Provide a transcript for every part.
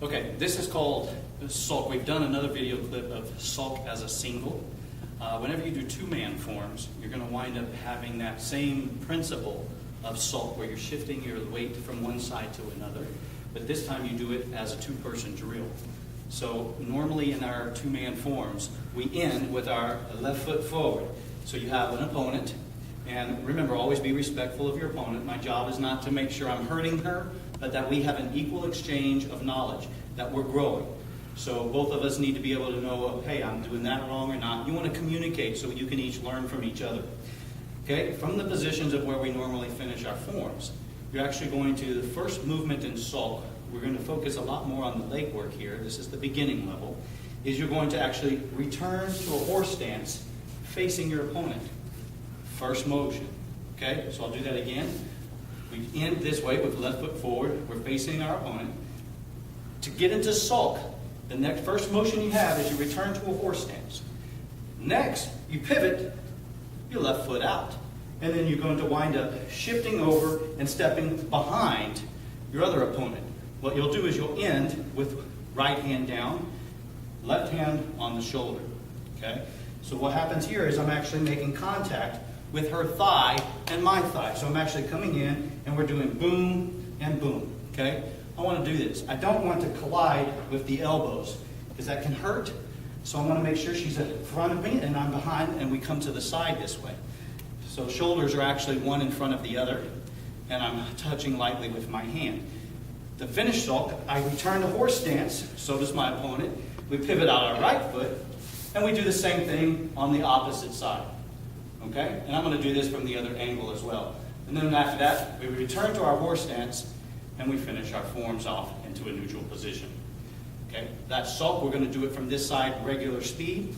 Okay, this is called Sok. We've done another video clip of Sok as a single. Whenever you do two-man forms, you're going to wind up having that same principle of Sok, where you're shifting your weight from one side to another. But this time you do it as a two-person drill. So normally in our two-man forms, we end with our left foot forward. So you have an opponent, and remember, always be respectful of your opponent. My job is not to make sure I'm hurting her, but that we have an equal exchange of knowledge, that we're growing. So both of us need to be able to know, hey, I'm doing that wrong or not. You want to communicate so you can each learn from each other. Okay, from the positions of where we normally finish our forms, you're actually going to, the first movement in Sok, we're going to focus a lot more on the leg work here. This is the beginning level, is you're going to actually return to a horse stance facing your opponent. First motion. Okay, so I'll do that again. We end this way with left foot forward. We're facing our opponent. To get into Sok, the next first motion you have is you return to a horse stance. Next, you pivot your left foot out. And then you're going to wind up shifting over and stepping behind your other opponent. What you'll do is you'll end with right hand down, left hand on the shoulder. Okay? So what happens here is I'm actually making contact with her thigh and my thigh. So I'm actually coming in and we're doing boom and boom. Okay? I want to do this. I don't want to collide with the elbows because that can hurt. So I want to make sure she's in front of me and I'm behind, and we come to the side this way. So shoulders are actually one in front of the other, and I'm touching lightly with my hand. To finish Sok, I return to horse stance, so does my opponent. We pivot out our right foot, and we do the same thing on the opposite side. Okay? And I'm going to do this from the other angle as well. And then after that, we return to our horse stance, and we finish our forms off into a neutral position. Okay? That's Sok. We're going to do it from this side, regular speed.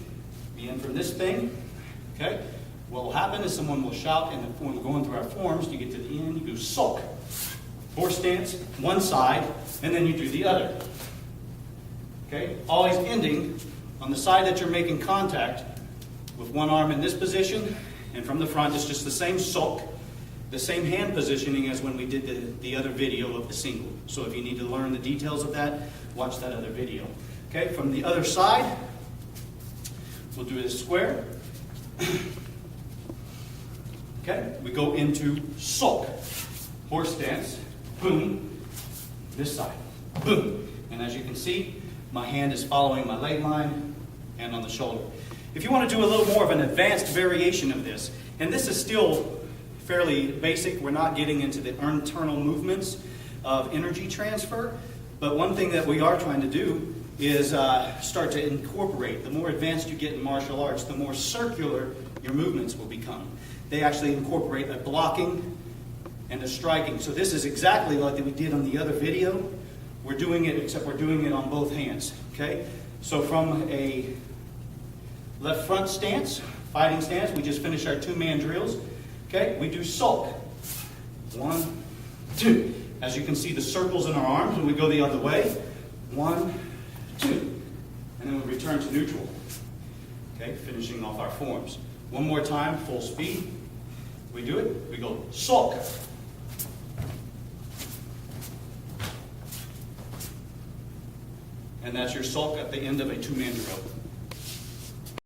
Begin from this thing. Okay? What will happen is someone will shout, and when we're going through our forms, you get to the end, you do Sok. Horse stance, one side, and then you do the other. Okay? Always ending on the side that you're making contact with one arm in this position, and from the front, it's just the same Sok, the same hand positioning as when we did the other video of the single. So if you need to learn the details of that, watch that other video. Okay? From the other side, we'll do this square. Okay, we go into Sok. Horse stance, boom, this side, boom. And as you can see, my hand is following my leg line and on the shoulder. If you want to do a little more of an advanced variation of this, and this is still fairly basic, we're not getting into the internal movements of energy transfer, but one thing that we are trying to do is start to incorporate. The more advanced you get in martial arts, the more circular your movements will become. They actually incorporate a blocking and a striking. So this is exactly like we did on the other video. We're doing it, except we're doing it on both hands. Okay? So from a left front stance, fighting stance, we just finished our two-man drills. Okay? We do Sok. 1, 2. As you can see, the circles in our arms when we go the other way. 1, 2. And then we return to neutral. Okay? Finishing off our forms. One more time, full speed. We do it. We go Sok. And that's your Sok at the end of a two-man drill.